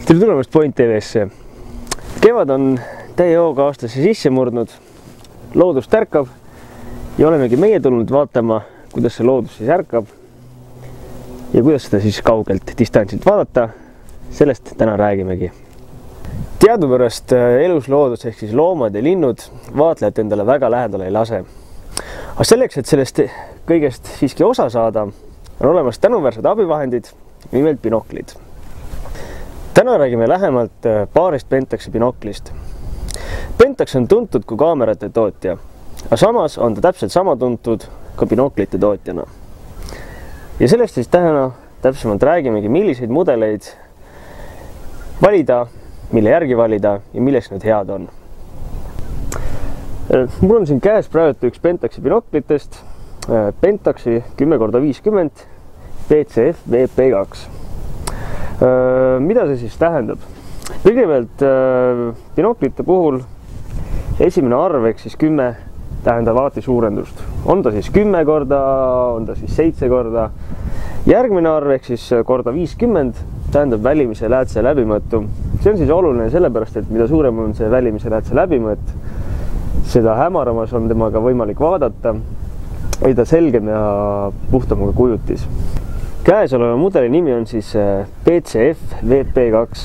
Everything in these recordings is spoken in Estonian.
Tere tulemast Point TV-sse. Kevad on täie hooga aastasse sisse murdnud, loodus tärkab ja olemegi meie tulnud vaatama, kuidas see loodus siis ärkab ja kuidas seda siis kaugelt distantsilt vaadata. Sellest täna räägimegi. Teadupärast elusloodus ehk siis loomad ja linnud vaatlejat endale väga lähedale ei lase. Aga selleks, et sellest kõigest siiski osa saada, on olemas tänuväärsed abivahendid, nimelt binoklid. Täna räägime lähemalt paarist Pentaxi binoklist. Pentax on tuntud kui kaamerate tootja, aga samas on ta täpselt sama tuntud ka binoklite tootjana. Ja sellest siis täna täpsemalt räägimegi, milliseid mudeleid valida, mille järgi valida ja milleks need head on. Mul on siin käes praegu üks Pentaxi binoklitest, Pentaxi 10x50 PCF VP2. Mida see siis tähendab? Kõigepealt binoklite puhul esimene arv ehk siis 10 tähendab alati suurendust. On ta siis 10 korda, on ta siis 7 korda. Järgmine arv ehk siis korda 50 tähendab välimise läätse läbimõõtu. See on siis oluline sellepärast, et mida suurem on see välimise läätse läbimõõt, seda hämaramas on temaga võimalik vaadata, mida selgem ja puhtam on kujutis. Käesoleva mudeli nimi on siis PCF VP2.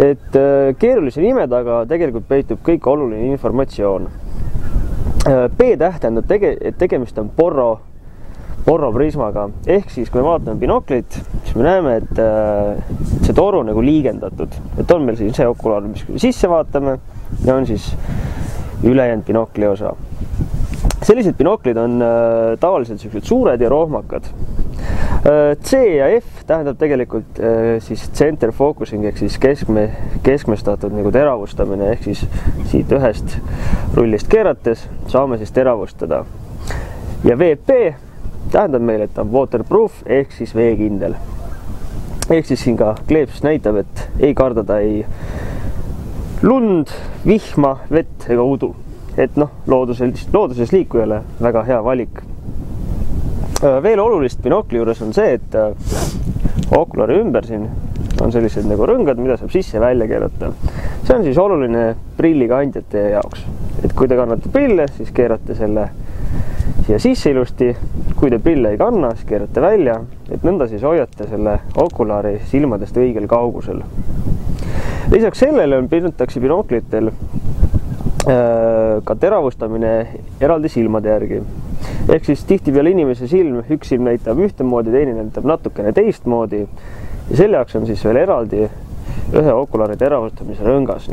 Et keerulise nime taga tegelikult peitub kõik oluline informatsioon. P-täht tähendab, et tegemist on Porro prismaga. Ehk siis, kui me vaatame binoklit, siis me näeme, et see toru on nagu liigendatud. Et on meil siin see okulaar, mis sisse vaatame ja on siis ülejäänud binokli osa. Sellised binoklid on tavaliselt sellised suured ja rohmakad. C ja F tähendab tegelikult siis center focusing ehk siis keskmestatud nagu teravustamine ehk siis siit ühest rullist keerates saame siis teravustada. Ja VP tähendab meile, et on waterproof ehk siis veekindel. Ehk siis siin ka kleeps näitab, et ei kardada ei lund, vihma, vett ega udu. Et looduses liikujale väga hea valik. Veel olulist binokli juures on see, et okulari ümber siin on sellised nagu rõngad, mida saab sisse välja keerata. See on siis oluline prillikandjate jaoks. Et kui te kannate prille, siis keerate selle siia sisse ilusti. Kui te prille ei kanna, siis keerate välja, et nõnda siis hoiate selle okulari silmadest õigel kaugusel. Lisaks sellele on Pentaxi binoklitel ka teravustamine eraldi silmade järgi. Ehk siis tihtipeale inimese silm, üks silm näitab ühtemoodi, teine näitab natukene teistmoodi. Ja selle jaoks on siis veel eraldi ühe okulari teravustamise rõngas.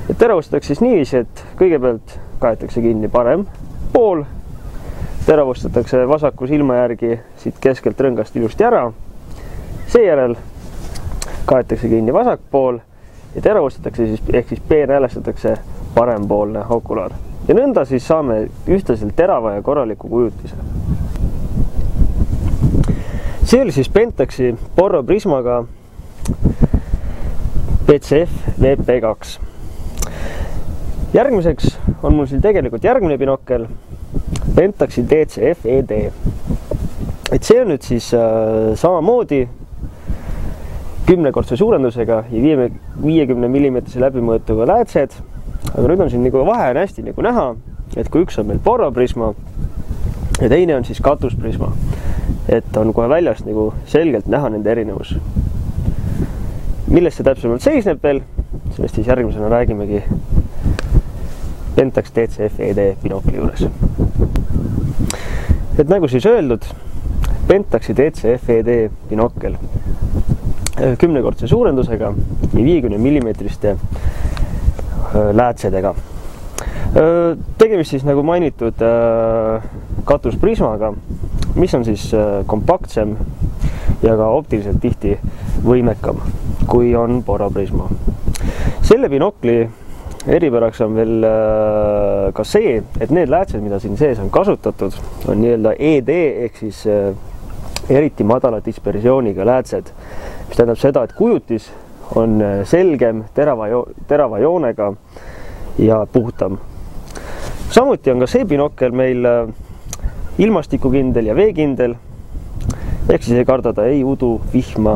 Et teravustatakse siis niiviisi, et kõigepealt kaetakse kinni parem pool, teravustatakse vasaku silma järgi siit keskelt rõngast ilusti ära. Seejärel kaetakse kinni vasak pool ja teravustatakse siis, ehk siis peenhäälestatakse parempoolne okular. Ja nõnda siis saame ühtlaselt terava ja korraliku kujutise. See oli siis Pentaxi Porro prismaga PCF VP2. Järgmiseks on mul siin tegelikult järgmine binokkel Pentaxi DCF ED. Et see on nüüd siis samamoodi 10-kordse suurendusega ja 50 mm läbimõõtuga läätsed. Aga nüüd on siin vahe on hästi näha, et kui üks on meil Porro prisma ja teine on siis katusprisma, et on kohe väljast selgelt näha nende erinevus. Millest see täpsemalt seisneb veel, sellest siis järgmisena räägimegi Pentax DCF ED binokli juures. Et nagu siis öeldud, Pentaxi DCF ED binokkel 10-kordse suurendusega ja 50 mm läätsedega. Tegemist siis nagu mainitud katusprismaga, mis on siis kompaktsem ja ka optiliselt tihti võimekam, kui on Porro prisma. Selle binokli eripäraks on veel ka see, et need läätsed, mida siin sees on kasutatud, on nii-öelda ED ehk siis eriti madala dispersiooniga läätsed, mis tähendab seda, et kujutis on selgem, terava joonega ja puhtam. Samuti on ka see binokkel meil ilmastikukindel ja veekindel, ehk siis ei kardada ei udu, vihma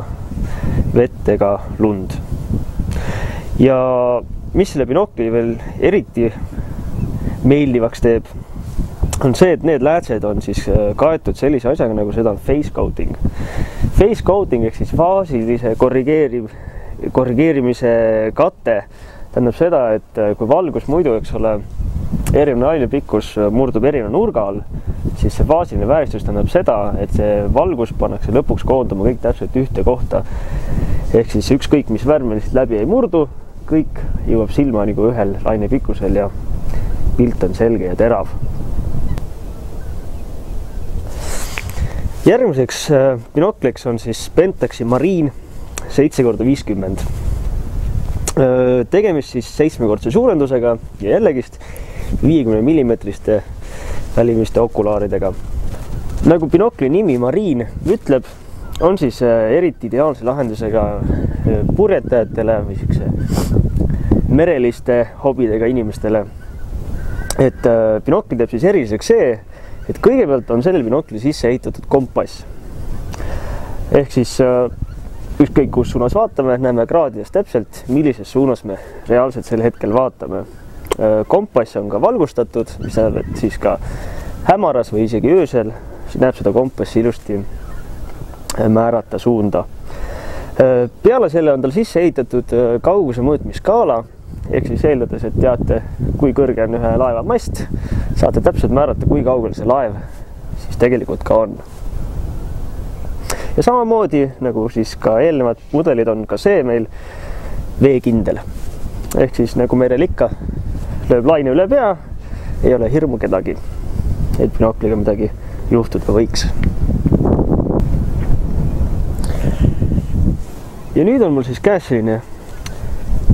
vett ega lund. ja mis selle binokli veel eriti meeldivaks teeb, on see, et need läätsed on siis kaetud sellise asjaga, nagu seda on face coating. Face coating ehk siis faasilise korrigeerimise kate tähendab seda, et kui valgus muidu, eks ole, erinev lainepikkus murdub erineva nurga all, siis see faasiline vääristus tähendab seda, et see valgus pannakse lõpuks koonduma kõik täpselt ühte kohta. Ehk siis ükskõik, mis värm lihtsalt läbi ei murdu, kõik jõuab silma nagu ühel lainepikkusel ja pilt on selge ja terav. Järgmiseks binokliks on siis Pentaxi Marine 7x50. Tegemist siis 7-kordse suurendusega ja jällegist 50 mm välimiste okulaaridega. Nagu binokli nimi Marine ütleb, on siis eriti ideaalse lahendusega purjetajatele või mereliste hobidega inimestele. Et binokli teeb siis eriliseks see, et kõigepealt on sellel binokli sisse ehitatud kompass. Ehk siis ükskõik kus suunas vaatame, näeme kraadides täpselt, millises suunas me reaalselt sel hetkel vaatame. Kompass on ka valgustatud, mis tähendab, et siis ka hämaras või isegi öösel näeb seda kompassi ilusti määrata suunda. Peale selle on tal sisse ehitatud kauguse mõõtmiskaala, ehk siis eeldades, et teate, kui kõrge on ühe laeva mast, saate täpselt määrata, kui kaugel see laev siis tegelikult ka on. Ja samamoodi, nagu siis ka eelnevad mudelid, on ka see meil veekindel. Ehk siis nagu merel ikka lööb laine üle pea, ei ole hirmu kedagi, et binokliga midagi juhtuda võiks. Ja nüüd on mul siis käes selline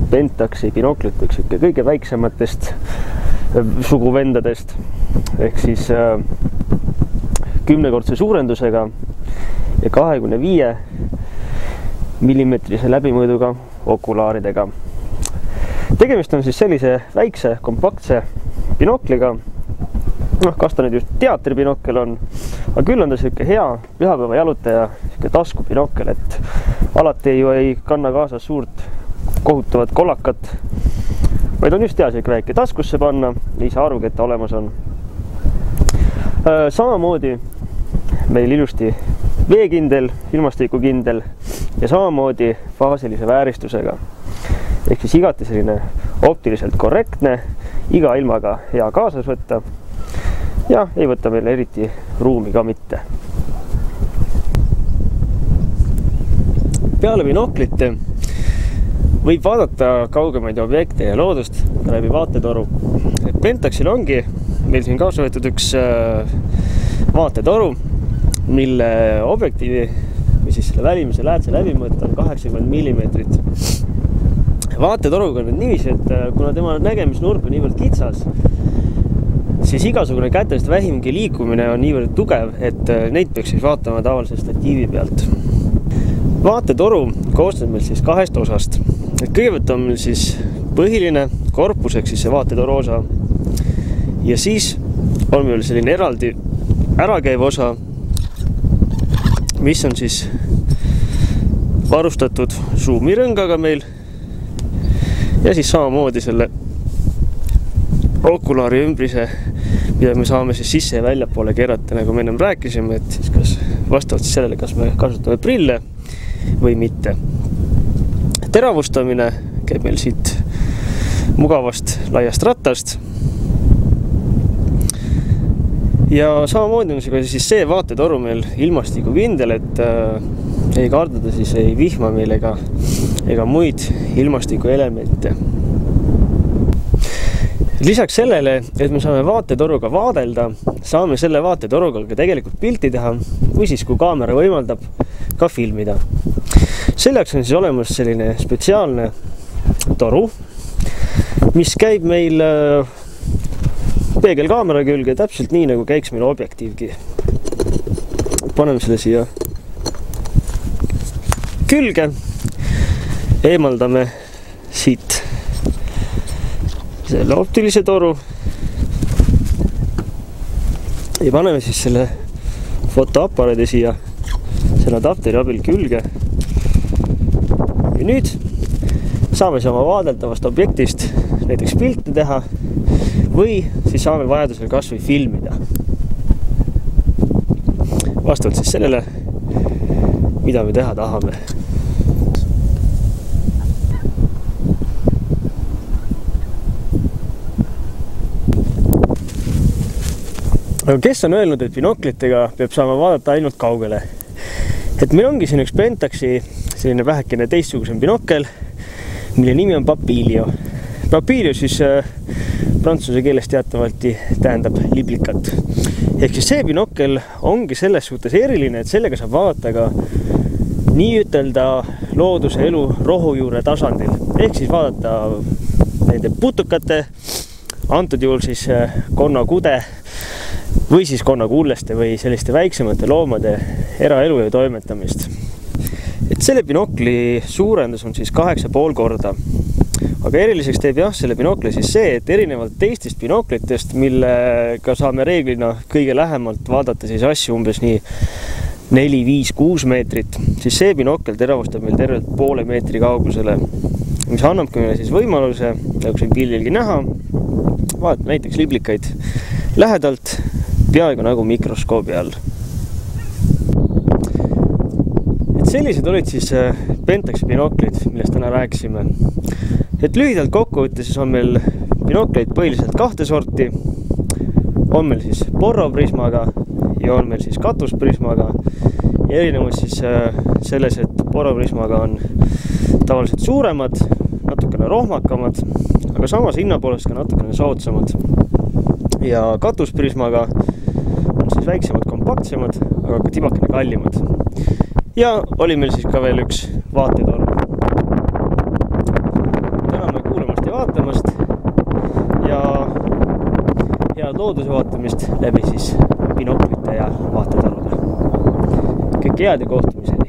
Pentaxi binoklit, üks kõige väiksematest suguvendadest, ehk siis 10-kordse suurendusega ja 25 mm läbimõõduga okulaaridega. Tegemist on siis sellise väikse, kompaktse binokliga. Kas ta nüüd just teatribinokkel on, aga küll on ta selline hea pühapäeva jalutaja taskubinokkel, et alati ju ei kanna kaasas suurt kohutavat kollakat, vaid on just hea selline väike taskusse panna, ei saa arugi, et ta olemas on. Samamoodi meil ilusti veekindel, ilmastikukindel ja samamoodi faasilise vääristusega. Ehk siis igati selline optiliselt korrektne, iga ilmaga hea kaasas võtta ja ei võta meil eriti ruumi ka mitte. Peale binoklite võib vaadata kaugemaid objekte ja loodust läbi vaatetoru. Pentaxil ongi meil siin kaasa võetud üks vaatetoru, mille objektiivi või siis selle välimise läätse läbimõõt on 80 mm. Vaatetoruga on nüüd niiviisi, et kuna tema nägemisnurk on niivõrd kitsas, siis igasugune kätest vähimgi liikumine on niivõrd tugev, et neid peaks siis vaatama tavalise statiivi pealt. Vaatetoru koosneb meil siis kahest osast. Kõigepealt on meil siis põhiline korpus, ehk siis see vaatetoru osa. Ja siis on meil selline eraldi ärakäiv osa, mis on siis varustatud suumirõngaga meil. Ja siis samamoodi selle okulaari ümbrise, mida me saame siis sisse ja väljapoole keerata, nagu me ennem rääkisime, et siis kas vastavalt siis sellele, kas me kasutame prille või mitte. Teravustamine käib meil siit mugavast laiast rattast. Ja samamoodi on siis see vaatetoru meil ilmastikukindel, et ei kardada siis ei vihma meil ega muid ilmastikuelemente. Lisaks sellele, et me saame vaatetoruga vaadelda, saame selle vaatetoruga ka tegelikult pilti teha või siis, kui kaamera võimaldab, ka filmida. Selleks on siis olemas selline spetsiaalne toru, mis käib meil peegelkaamera külge täpselt nii, nagu käiks meil objektiivgi. Paneme selle siia külge, eemaldame siit selle optilise toru ja paneme siis selle fotoaparaadi siia selle adapteri abil külge. ja nüüd saame siis oma vaadeldavast objektist näiteks pilte teha või siis saame vajadusel kas või filmida. Vastavalt siis sellele, mida me teha tahame. Aga kes on öelnud, et binoklitega peab saama vaadata ainult kaugele? Et meil ongi siin üks Pentaxi selline vähekene teistsugusem binokkel, mille nimi on Papilio. Papilio siis prantsuse keeles teatavalt tähendab liblikat. Ehk siis see binokkel ongi selles suhtes eriline, et sellega saab vaadata ka nii ütelda looduse elu rohujuure tasandil. Ehk siis vaadata nende putukate, antud juhul siis konnakude või siis konnakuulleste või selliste väiksemate loomade eraelu ja toimetamist. Et selle binokli suurendus on siis 8,5 korda. Aga eriliseks teeb selle binokli siis see, et erinevalt teistest binoklitest, millega saame reeglina kõige lähemalt vaadata siis asju umbes nii 4, 5, 6 meetrit, siis see binokkel teravustab meil tervelt 0,5 meetri kaugusele, mis annabki meile siis võimaluse, nagu siin pildilgi näha, vaadata näiteks liblikaid lähedalt, peaaegu nagu mikroskoobi all. Et sellised olid siis Pentaxi binoklid, millest täna rääkisime. Et lühidalt kokkuvõttes siis on meil binokleid põhiliselt 2 sorti. On meil siis porroprismaga ja on meil siis katusprismaga. Ja erinevus siis selles, et porroprismaga on tavaliselt suuremad, natukene rohmakamad, aga samas hinna poolest ka natukene soodsamad. Ja katusprismaga on siis väiksemad, kompaktsemad, aga ka tibakene kallimad. Ja oli meil siis ka veel üks vaatetorm. Täname kuulamast ja vaatamast ja head looduse vaatamist läbi siis binoklite ja vaatetormide. Kõik head ja kohtumiseni!